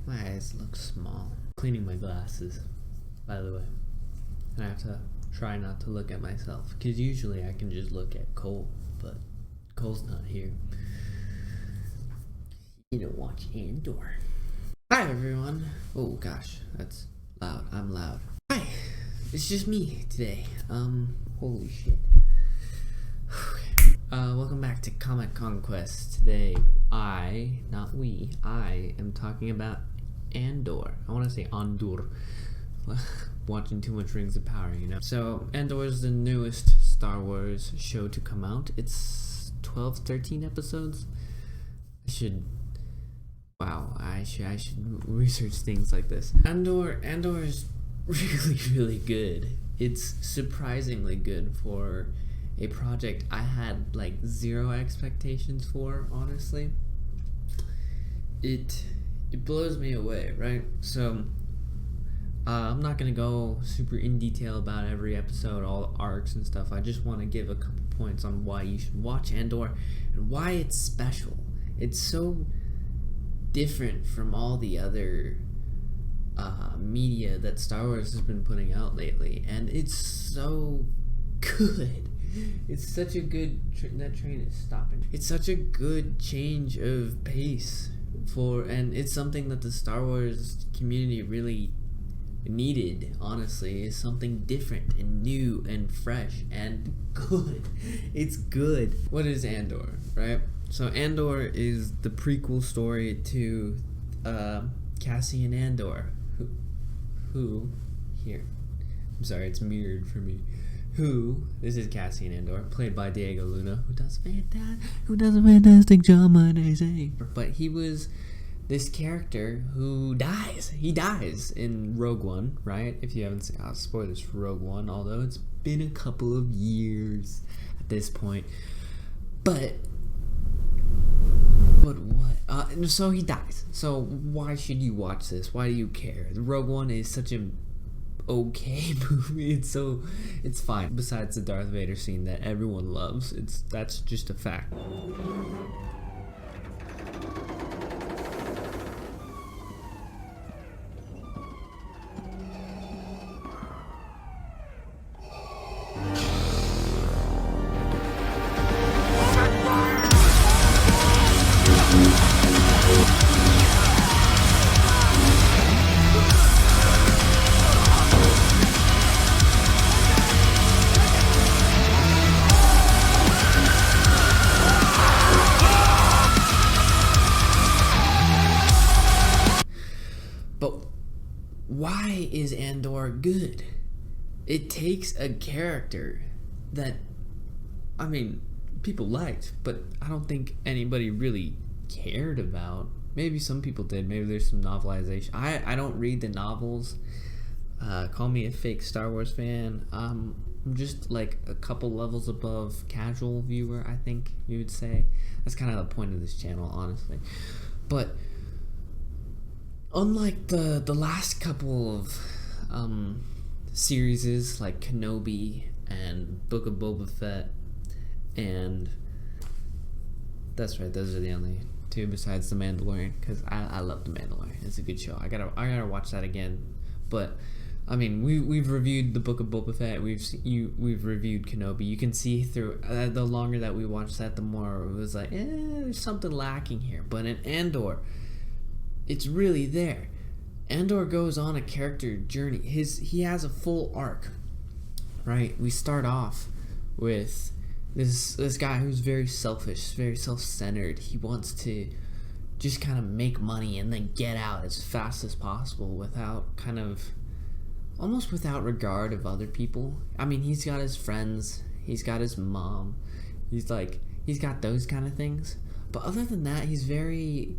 My eyes look small. Cleaning my glasses, by the way. And I have to try not to look at myself, because usually I can just look at Cole, but Cole's not here. You don't watch Andor. Hi everyone. Oh gosh, that's loud. I'm loud. Hi, it's just me today. Holy shit. Welcome back to Comic Conquest. Today, I am talking about Andor. I want to say Andor. Watching too much Rings of Power, you know. So, Andor is the newest Star Wars show to come out. It's 12, 13 episodes. I should research things like this. Andor is really good. It's surprisingly good for a project I had like zero expectations for, honestly. It blows me away, right? So I'm not gonna go super in detail about every episode, all the arcs and stuff. I just want to give a couple points on why you should watch Andor and why it's special. It's so different from all the other media that Star Wars has been putting out lately, and it's so good. It's such a good that train is stopping. It's such a good change of pace and it's something that the Star Wars community really needed, honestly. Is something different and new and fresh and good. It's good. What is Andor, right? So Andor is the prequel story to Cassian Andor, who here. I'm sorry, it's mirrored for me. This is Cassian Andor, played by Diego Luna, who does a fantastic job, might I say. But he was this character who dies. He dies in Rogue One, right? If you haven't seen, spoilers for Rogue One, although it's been a couple of years at this point. But what? So he dies. So why should you watch this? Why do you care? Rogue One is such an okay movie. It's fine. Besides the Darth Vader scene that everyone loves, that's just a fact. But why is Andor good? It takes a character that, people liked, but I don't think anybody really cared about. Maybe some people did. Maybe there's some novelization. I don't read the novels. Call me a fake Star Wars fan. I'm just like a couple levels above casual viewer, I think you would say. That's kind of the point of this channel, honestly. But unlike the last couple of series like Kenobi and Book of Boba Fett, and that's right, those are the only two besides The Mandalorian, because I love The Mandalorian. It's a good show. I gotta watch that again. But we've reviewed the Book of Boba Fett. We've reviewed Kenobi. You can see through the longer that we watched that, the more it was like, there's something lacking here. But in Andor, it's really there. Andor goes on a character journey. He has a full arc, right? We start off with this guy who's very selfish, very self-centered. He wants to just kind of make money and then get out as fast as possible without almost without regard of other people. He's got his friends, he's got his mom, he's got those kind of things. But other than that, he's very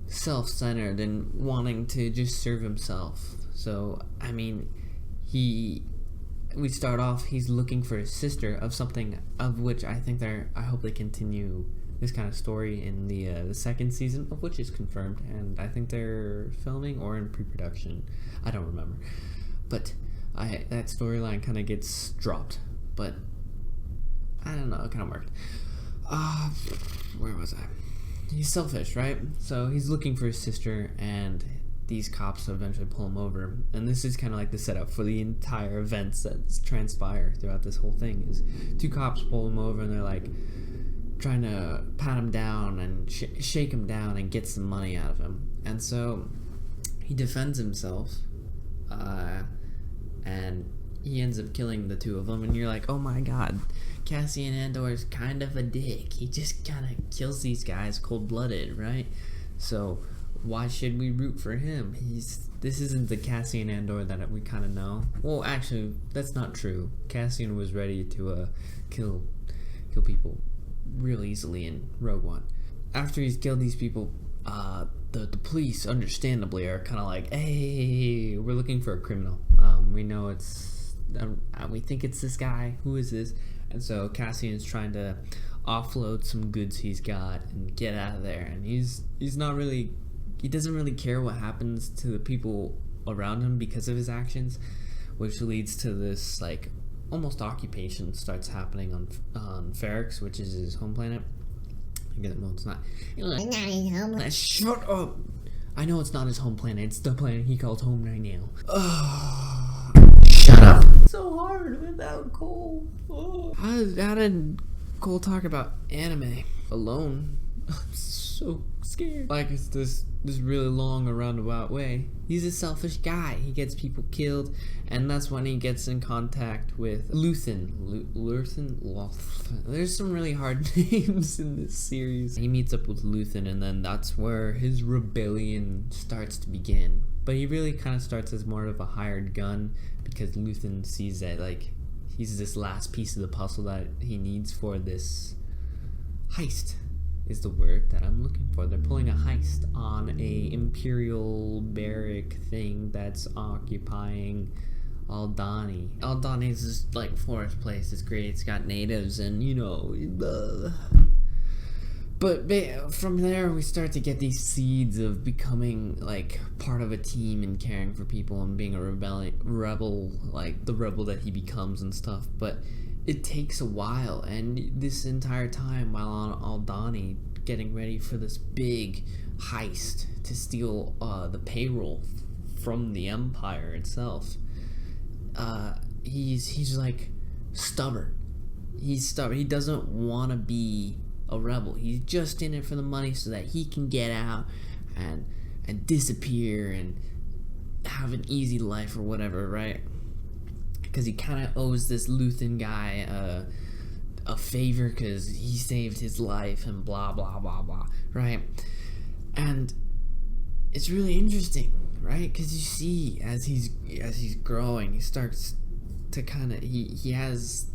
self-centered and wanting to just serve himself. So we start off, he's looking for his sister of something of which I hope they continue this kind of story in the second season, of which is confirmed, and I think they're filming or in pre-production. I don't remember, but that storyline kind of gets dropped. But I don't know, it kind of worked. Where was I? he's selfish, right? So he's looking for his sister, and these cops eventually pull him over. And this is kind of like the setup for the entire events that transpire throughout this whole thing. Is two cops pull him over, and they're like trying to pat him down and shake him down and get some money out of him. And so he defends himself, and he ends up killing the two of them. And you're like, oh my god, Cassian Andor is kind of a dick. He just kind of kills these guys cold-blooded, right? So why should we root for him? This isn't the Cassian Andor that we kind of know. Well, actually, that's not true. Cassian was ready to kill people real easily in Rogue One. After he's killed these people, the police, understandably, are kind of like, hey, we're looking for a criminal. We know we think it's this guy. Who is this? And so Cassian's trying to offload some goods he's got and get out of there. And he doesn't really care what happens to the people around him because of his actions, which leads to this like almost occupation starts happening on Ferrix, which is his home planet. Again, well, it's not. Shut up! I know it's not his home planet. It's the planet he calls home right now. Shut up! It's so hard without Cole. How did Cole talk about anime alone? I'm so scared. Like, it's this really long and roundabout way. He's a selfish guy. He gets people killed, and that's when he gets in contact with Luthen. There's some really hard names in this series. He meets up with Luthen, and then that's where his rebellion starts to begin. But he really kind of starts as more of a hired gun, because Luthen sees that, like, he's this last piece of the puzzle that he needs for this heist. Is the word that I'm looking for. They're pulling a heist on a imperial barrack thing that's occupying Aldhani. Aldhani is this like forest place. It's great. It's got natives and But from there we start to get these seeds of becoming like part of a team and caring for people and being a rebel, like the rebel that he becomes and stuff. But it takes a while, and this entire time while on Aldhani getting ready for this big heist to steal the payroll from the Empire itself, he's like stubborn. He's stubborn. He doesn't want to be a rebel. He's just in it for the money so that he can get out and disappear and have an easy life or whatever, right? Because he kind of owes this Luthen guy a favor because he saved his life and blah blah blah blah, right? And it's really interesting, right? Because you see as he's growing, he starts to kind of he has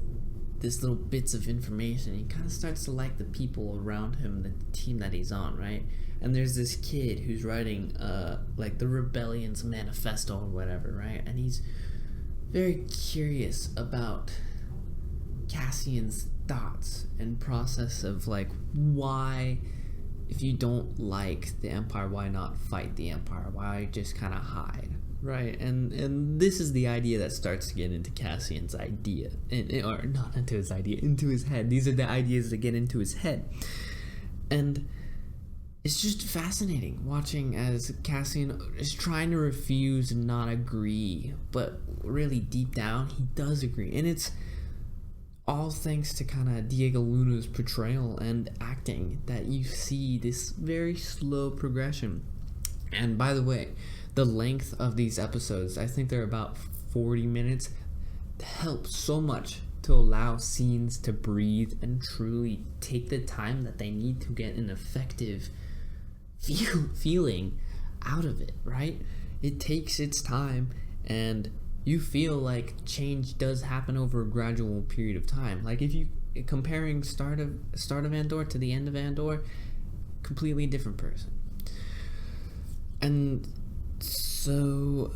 this little bits of information. He kind of starts to like the people around him, the team that he's on, right? And there's this kid who's writing like the rebellion's manifesto or whatever, right? And he's very curious about Cassian's thoughts and process of like, why, if you don't like the Empire, why not fight the Empire? Why just kind of hide, right? And this is the idea that starts to get into Cassian's idea, or not into his idea, into his head. These are the ideas that get into his head, and it's just fascinating watching as Cassian is trying to refuse and not agree, but really deep down he does agree. And it's all thanks to kind of Diego Luna's portrayal and acting that you see this very slow progression. And by the way, the length of these episodes, I think they're about 40 minutes, helps so much to allow scenes to breathe and truly take the time that they need to get an effective feeling out of it, right? It takes its time, and you feel like change does happen over a gradual period of time. Like if you comparing start of Andor to the end of Andor, completely different person. And so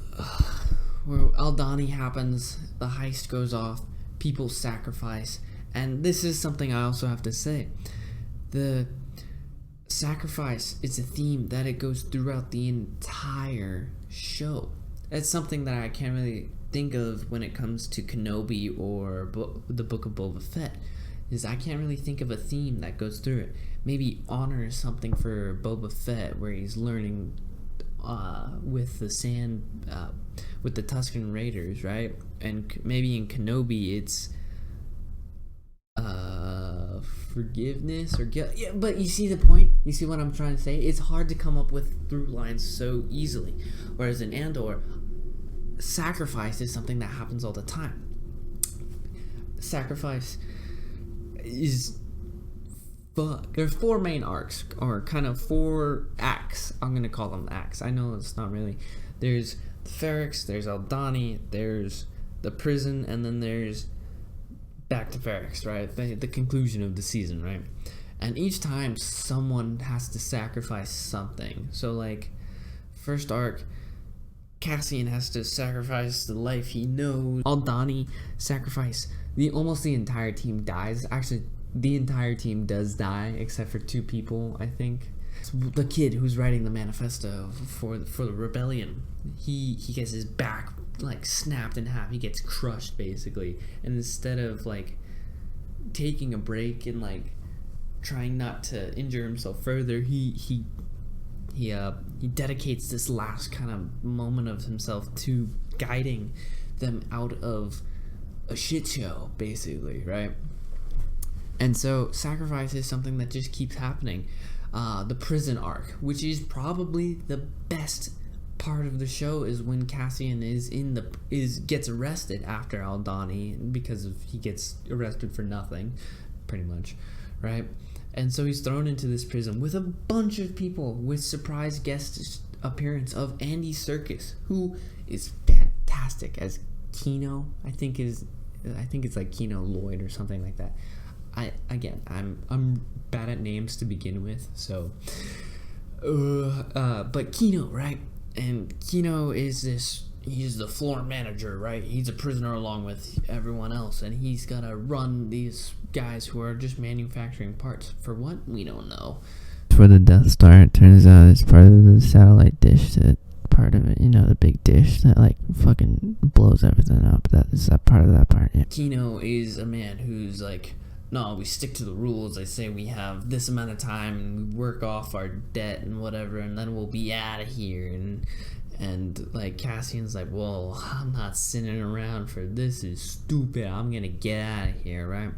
where Aldhani happens, the heist goes off, people sacrifice, and this is something I also have to say. The sacrifice is a theme that it goes throughout the entire show. It's something that I can't really think of when it comes to Kenobi or the Book of Boba Fett. Is I can't really think of a theme that goes through it. maybe honor something for Boba Fett, where he's learning with the Tusken Raiders, right? And maybe in Kenobi it's forgiveness or guilt. Yeah, but you see the point? You see what I'm trying to say? It's hard to come up with through lines so easily. Whereas in Andor, sacrifice is something that happens all the time. Sacrifice is fuck. There's 4 main arcs, or kind of 4 acts. I'm gonna call them acts. I know it's not really. There's the Ferrix, there's Aldhani, there's the prison, and then there's back to Ferrix, right? The conclusion of the season, right? And each time someone has to sacrifice something. So like, first arc, Cassian has to sacrifice the life he knows. Aldhani sacrifice. Almost the entire team dies. Actually, the entire team does die, except for 2 people, I think. The kid who's writing the manifesto for the rebellion, he gets his back like snapped in half. He gets crushed basically, and instead of like taking a break and like trying not to injure himself further, he dedicates this last kind of moment of himself to guiding them out of a shit show, basically, right? And so sacrifice is something that just keeps happening. The prison arc, which is probably the best part of the show, is when Cassian gets arrested after Aldhani, because he gets arrested for nothing, pretty much, right? And so he's thrown into this prison with a bunch of people, with surprise guest appearance of Andy Serkis, who is fantastic as Kino. I think it's like Kino Lloyd or something like that. I'm bad at names to begin with, so but Kino, right? And Kino is he's the floor manager, right? He's a prisoner along with everyone else, and he's gotta run these guys who are just manufacturing parts. For what? We don't know. For the Death Star, it turns out it's part of the satellite dish, that part of it, the big dish that like fucking blows everything up. That is that part of that part, yeah. Kino is a man who's like, no, we stick to the rules. They say we have this amount of time and we work off our debt and whatever, and then we'll be out of here. And like Cassian's like, well, I'm not sitting around for this. Is stupid. I'm gonna get out of here, right?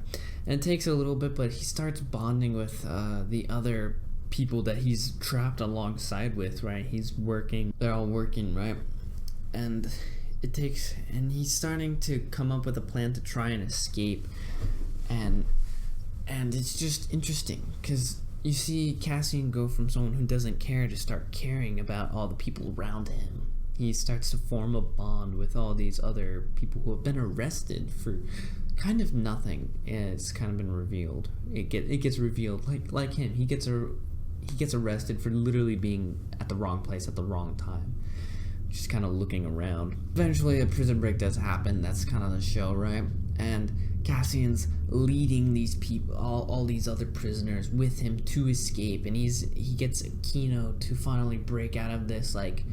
And it takes a little bit, but he starts bonding with the other people that he's trapped alongside with, right? They're all working, right? And he's starting to come up with a plan to try and escape. And it's just interesting, because you see Cassian go from someone who doesn't care to start caring about all the people around him. He starts to form a bond with all these other people who have been arrested for kind of nothing. It's kind of been revealed. It gets revealed like him. He gets arrested for literally being at the wrong place at the wrong time. Just kind of looking around. Eventually a prison break does happen. That's kind of the show, right? And Cassian's leading these people, all these other prisoners with him to escape, and he gets Kino to finally break out of this, like,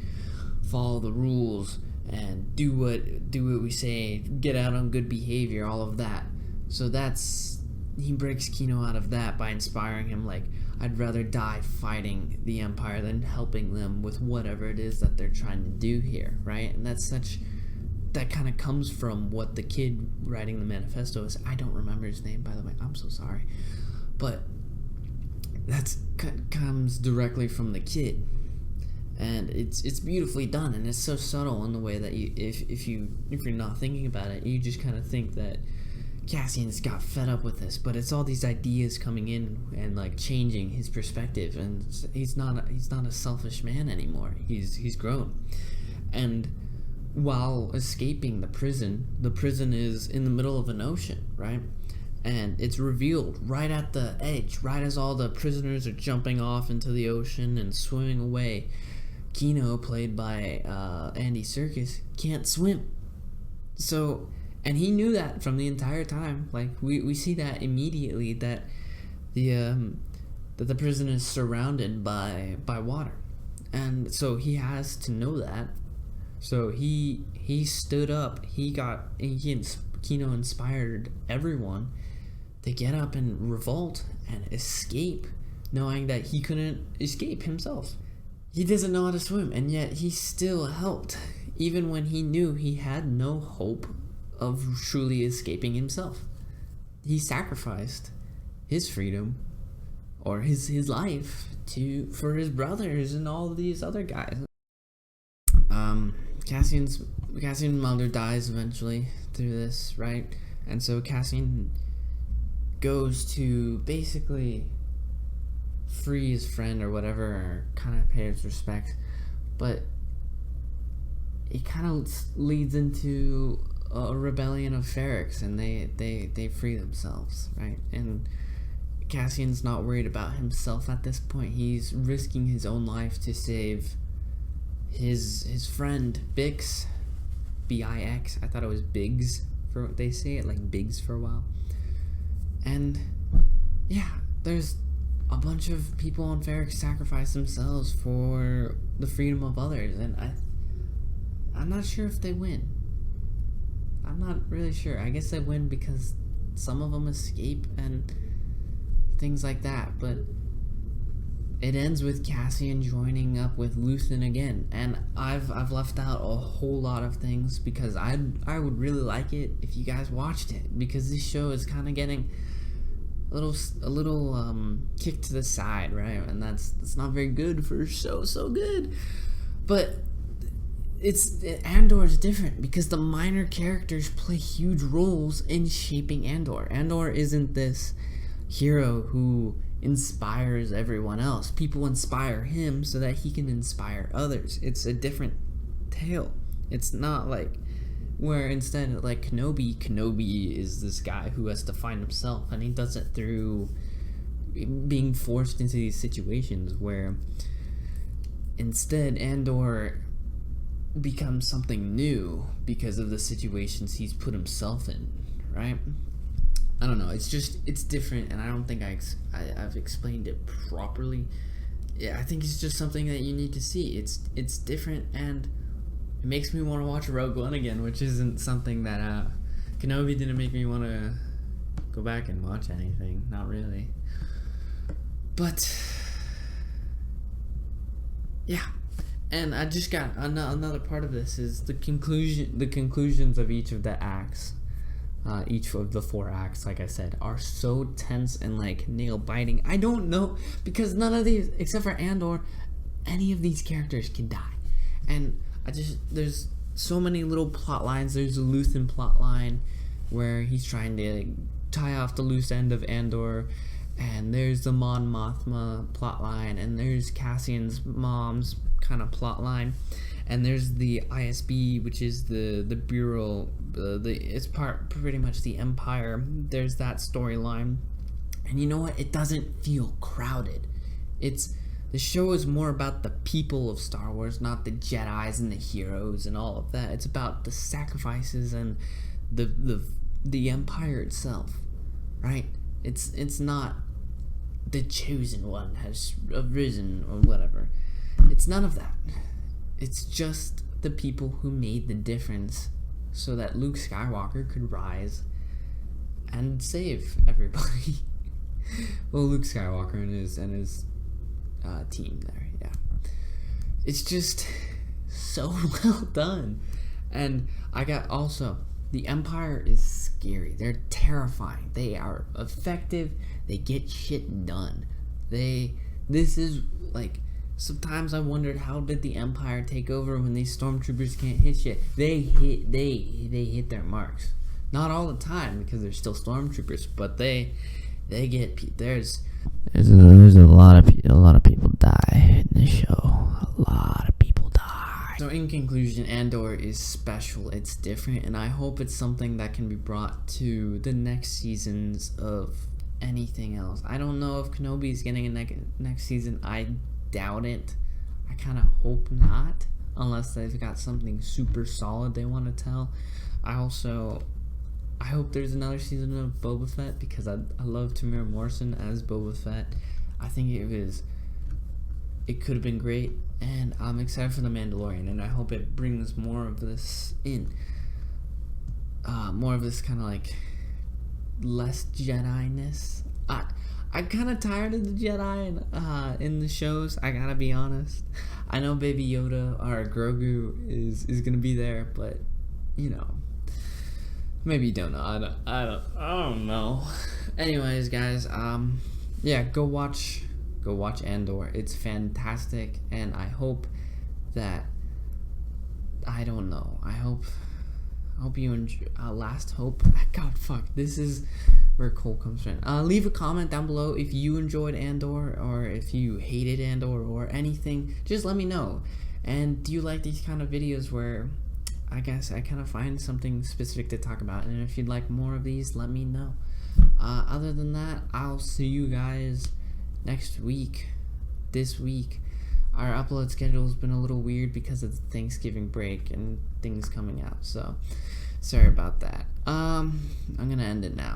follow the rules and do what we say, get out on good behavior, all of that. So he breaks Kino out of that by inspiring him, like, I'd rather die fighting the Empire than helping them with whatever it is that they're trying to do here, right? And that kind of comes from what the kid writing the manifesto is. I don't remember his name, by the way. I'm so sorry. But that comes directly from the kid. And it's beautifully done, and it's so subtle in the way that if you're not thinking about it, you just kind of think that Cassian's got fed up with this, but it's all these ideas coming in and like changing his perspective, and he's not a selfish man anymore. He's grown. And while escaping the prison is in the middle of an ocean, right? And it's revealed right at the edge, right as all the prisoners are jumping off into the ocean and swimming away. Kino, played by Andy Serkis, can't swim. So, and he knew that from the entire time. Like, we see that immediately, that the prison is surrounded by water. And so he has to know that. So he stood up. Kino inspired everyone to get up and revolt and escape knowing that he couldn't escape himself. He doesn't know how to swim, and yet he still helped, even when he knew he had no hope of truly escaping himself. He sacrificed his freedom, or his life, for his brothers and all these other guys. Cassian's mother dies eventually through this, right? And so Cassian goes to basically free his friend or whatever, or kind of pay his respect, but it kind of leads into a rebellion of Ferrix, and they free themselves, right? And Cassian's not worried about himself at this point. He's risking his own life to save his friend Bix, Bix. I thought it was Biggs, for they say it like Biggs for a while. And yeah, there's a bunch of people on Ferrix sacrifice themselves for the freedom of others, and I'm not sure if they win. I'm not really sure. I guess they win because some of them escape and things like that, but it ends with Cassian joining up with Luthen again, and I've left out a whole lot of things because I would really like it if you guys watched it, because this show is kind of getting a little kick to the side, right? And that's not very good for a show so good. But Andor is different because the minor characters play huge roles in shaping Andor. Andor isn't this hero who inspires everyone else. People inspire him so that he can inspire others. It's a different tale. It's not like where instead, like Kenobi is this guy who has to find himself, and he does it through being forced into these situations, where instead Andor becomes something new because of the situations he's put himself in, right? I don't know, it's different, and I don't think I've explained it properly. Yeah, I think it's just something that you need to see. It's different, and it makes me want to watch Rogue One again, which isn't something that Kenobi didn't make me want to go back and watch anything. Not really. But yeah, and I just got another part of this is the conclusions of each of the acts. Each of the 4 acts, like I said, are so tense and like nail biting. I don't know, because none of these, except for Andor, any of these characters can die. And there's so many little plot lines. There's a Luthen plot line where he's trying to tie off the loose end of Andor, and there's the Mon Mothma plot line, and there's Cassian's mom's kind of plot line, and there's the ISB, which is the bureau, it's pretty much the Empire. There's that storyline, and you know what? It doesn't feel crowded. The show is more about the people of Star Wars, not the Jedis and the heroes and all of that. It's about the sacrifices and the Empire itself, right? It's not the chosen one has arisen or whatever. It's none of that. It's just the people who made the difference so that Luke Skywalker could rise and save everybody. Well, Luke Skywalker and his team there, yeah. It's just so well done. And I got also, the Empire is scary. They're terrifying. They are effective. They get shit done. This is like, sometimes I wondered, how did the Empire take over when these stormtroopers can't hit shit? They hit their marks. Not all the time, because they're still stormtroopers, but they get there's a lot of people die in this show. A lot of people die. So in conclusion, Andor is special. It's different, and I hope it's something that can be brought to the next seasons of anything else. I don't know if Kenobi is getting a next season. I doubt it. I kind of hope not, unless they've got something super solid they want to tell. I hope there's another season of Boba Fett, because I love Tamir Morrison as Boba Fett. I think it could have been great, and I'm excited for The Mandalorian, and I hope it brings more of this in. More of this kind of like less Jedi-ness. I I'm kind of tired of the Jedi in the shows. I gotta be honest. I know Baby Yoda or Grogu is gonna be there, but you know, maybe you don't know. I don't know. Anyways, guys, yeah, go watch Andor. It's fantastic, and I hope that I don't know. I hope you enjoy. Last hope. God, fuck. This is where Cole comes from. Leave a comment down below if you enjoyed Andor or if you hated Andor or anything. Just let me know. And do you like these kind of videos where I guess I kind of find something specific to talk about? And if you'd like more of these, let me know. Other than that, I'll see you guys next week. This week. Our upload schedule has been a little weird because of the Thanksgiving break and things coming out. So, sorry about that. I'm gonna end it now.